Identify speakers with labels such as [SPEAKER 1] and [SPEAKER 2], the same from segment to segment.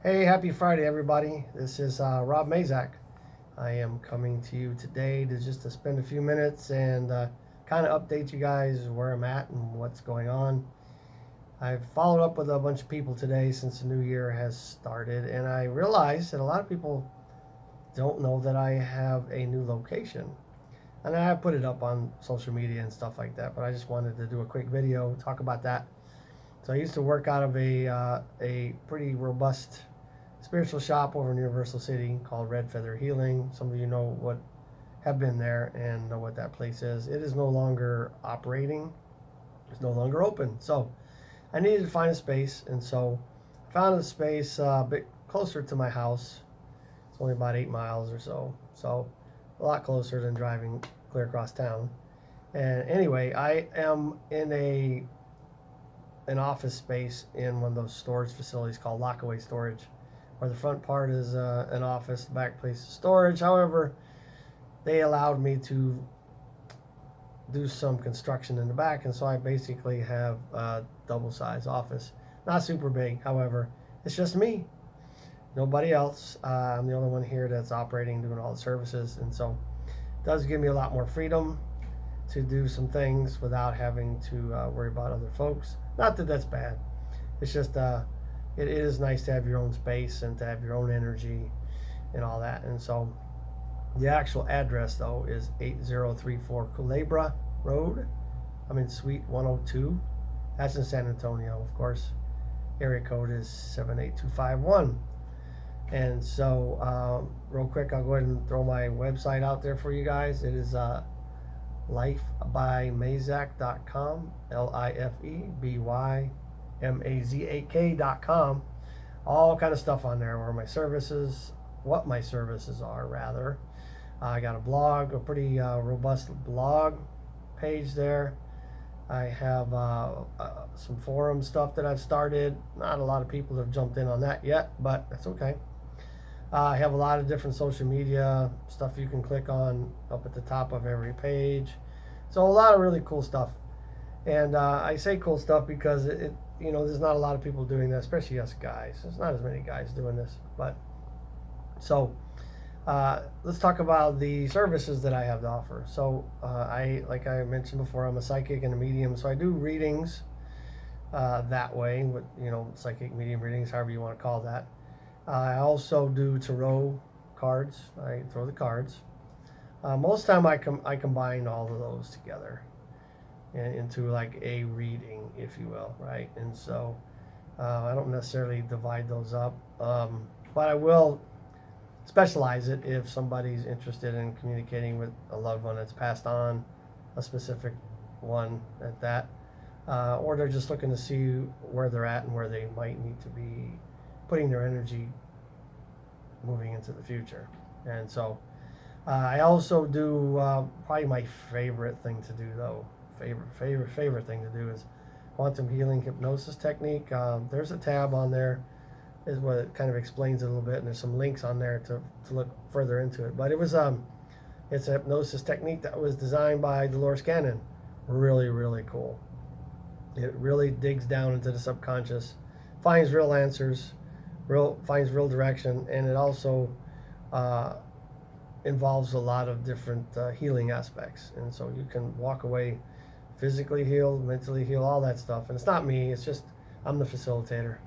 [SPEAKER 1] Hey, happy Friday, everybody. This is Rob Mazak. I am coming to you today to spend a few minutes and kind of update you guys where I'm at and what's going on. I've followed up with a bunch of people today since the new year has started, and I realized that a lot of people don't know that I have a new location. And I have put it up on social media and stuff like that, but I just wanted to do a quick video, talk about that. So I used to work out of a pretty robust spiritual shop over in Universal City called Red Feather Healing. Some of you know what have been there and know what that place is. It is no longer operating. It's no longer open. So I needed to find a space, and so I found a space a bit closer to my house. It's only about 8 miles or so, so a lot closer than driving clear across town. And anyway, I am in an office space in one of those storage facilities called Lockaway Storage, where the front part is an office, the back place is storage. However, they allowed me to do some construction in the back, and so I basically have a double size office. Not super big, however, it's just me, nobody else. I'm the only one here that's operating, doing all the services, and so it does give me a lot more freedom to do some things without having to worry about other folks. Not that that's bad. It's just it is nice to have your own space and to have your own energy and all that. And so the actual address though is 8034 Culebra Road. I'm in Suite 102. That's in San Antonio, of course. Area code is 78251. And so, real quick, I'll go ahead and throw my website out there for you guys. It is lifebymazak.com, lifebymazak.com. All kind of stuff on there where my services, what my services are, rather. I got a blog, a pretty robust blog page there. I have some forum stuff that I've started. Not a lot of people have jumped in on that yet, but that's okay. I have a lot of different social media stuff you can click on up at the top of every page. So a lot of really cool stuff. And I say cool stuff because there's not a lot of people doing that, especially us guys. There's not as many guys doing this. But so let's talk about the services that I have to offer. So like I mentioned before, I'm a psychic and a medium. So I do readings that way with, psychic medium readings, however you want to call that. I also do tarot cards. I throw the cards. Most of the time, I combine all of those together into like a reading, if you will, right? And so I don't necessarily divide those up, but I will specialize it if somebody's interested in communicating with a loved one that's passed on, a specific one at that, or they're just looking to see where they're at and where they might need to be putting their energy moving into the future. And so I also do probably my favorite thing to do though. Favorite thing to do is quantum healing hypnosis technique. There's a tab on there, is what it kind of explains it a little bit, and there's some links on there to look further into it. But it's a hypnosis technique that was designed by Dolores Cannon. Really, really cool. It really digs down into the subconscious, finds real answers, finds real direction, and it also involves a lot of different healing aspects. And so you can walk away physically healed, mentally healed, all that stuff. And it's not me, it's just I'm the facilitator,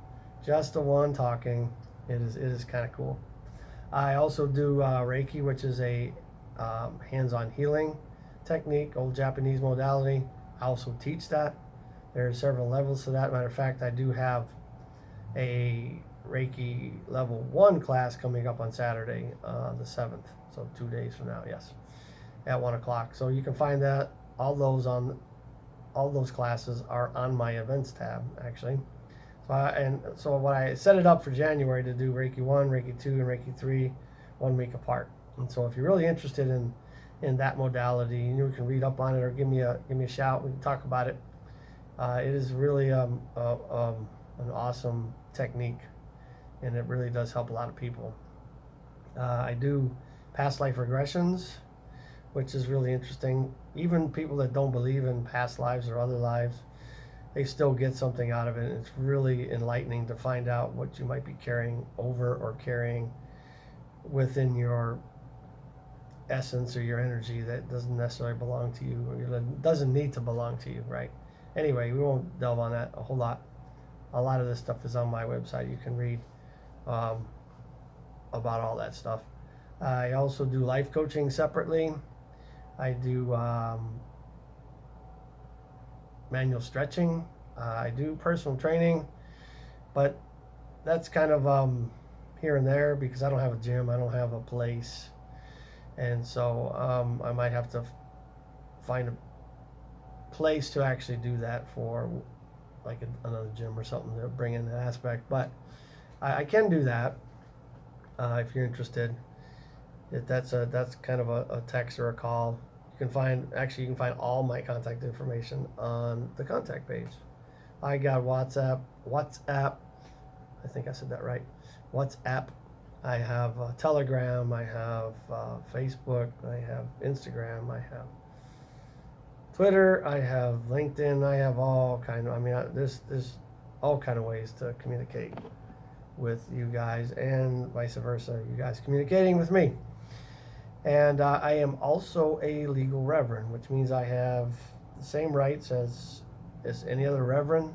[SPEAKER 1] just the one talking. It is kind of cool. I also do Reiki, which is a hands-on healing technique, old Japanese modality. I also teach that. There are several levels to that. Matter of fact, I do have a Reiki level 1 class coming up on Saturday, the 7th. So 2 days from now, yes, at 1 o'clock. So you can find that all those classes are on my events tab, actually. So what I set it up for January to do Reiki 1, Reiki 2, and Reiki 3 1 week apart. And so if you're really interested in that modality, you can read up on it or give me a shout. We can talk about it. It is really an awesome technique, and it really does help a lot of people. I do past life regressions, which is really interesting. Even people that don't believe in past lives or other lives, they still get something out of it. And it's really enlightening to find out what you might be carrying over or carrying within your essence or your energy that doesn't necessarily belong to you, or doesn't need to belong to you, right? Anyway, we won't delve on that a whole lot. A lot of this stuff is on my website. You can read um, about all that stuff. I also do life coaching separately. I do manual stretching. I do personal training, but that's kind of here and there because I don't have a gym. I don't have a place. And so I might have to find a place to actually do that for, like another gym or something to bring in that aspect. But I can do that if you're interested. If that's kind of a text or a call. You can find all my contact information on the contact page. I got WhatsApp. I think I said that right. WhatsApp. I have Telegram. I have Facebook. I have Instagram. I have Twitter. I have LinkedIn. I have all kind of. There's all kind of ways to communicate with you guys, and vice versa. You guys communicating with me. And I am also a legal reverend, which means I have the same rights as any other reverend.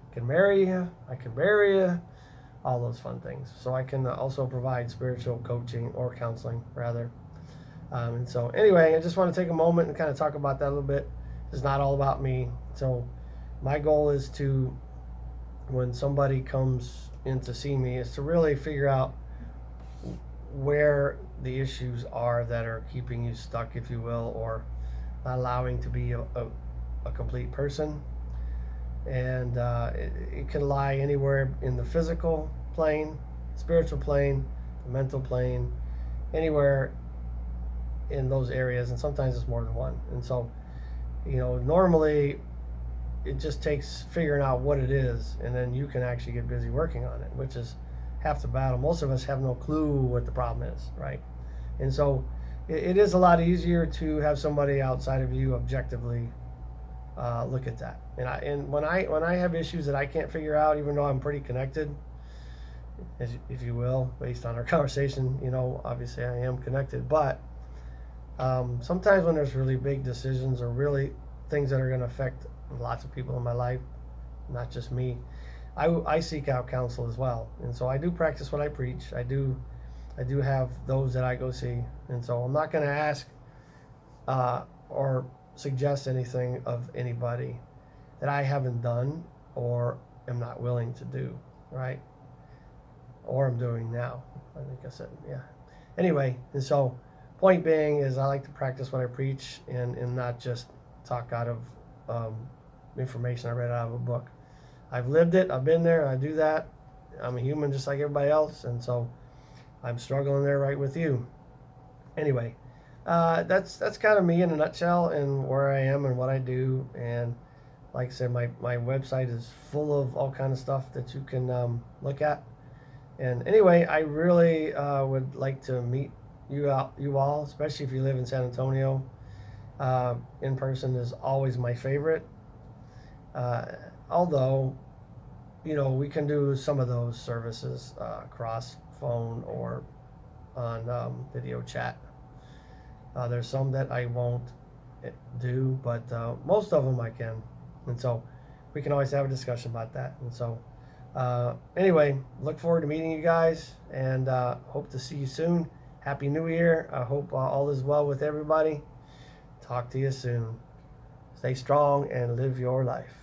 [SPEAKER 1] I can marry you. I can bury you. All those fun things. So I can also provide spiritual coaching or counseling, rather. And so anyway, I just want to take a moment and kind of talk about that a little bit. It's not all about me. So my goal is to, when somebody comes in to see me, is to really figure out where the issues are that are keeping you stuck, if you will, or not allowing to be a complete person. And it can lie anywhere in the physical plane, spiritual plane, the mental plane, anywhere in those areas, and sometimes it's more than one. And so, normally it just takes figuring out what it is, and then you can actually get busy working on it, which is half the battle. Most of us have no clue what the problem is, right? And so it is a lot easier to have somebody outside of you objectively look at that. And when I have issues that I can't figure out, even though I'm pretty connected, if you will, based on our conversation, obviously I am connected. But sometimes when there's really big decisions or really things that are going to affect lots of people in my life, not just me, I seek out counsel as well. And so I do practice what I preach. I do have those that I go see. And so I'm not going to ask or suggest anything of anybody that I haven't done or am not willing to do, right? Or I'm doing now. I think I said, yeah. Anyway, and so point being is I like to practice what I preach and not just talk out of information I read out of a book. I've lived it. I've been there. I do that. I'm a human just like everybody else, and so I'm struggling there right with you. Anyway, that's kind of me in a nutshell and where I am and what I do. And like I said, my website is full of all kind of stuff that you can look at. And anyway, I really would like to meet you all, especially if you live in San Antonio. In person is always my favorite. Although, we can do some of those services across phone or on video chat. There's some that I won't do, but most of them I can. And so we can always have a discussion about that. And so anyway, look forward to meeting you guys and hope to see you soon. Happy New Year. I hope all is well with everybody. Talk to you soon. Stay strong and live your life.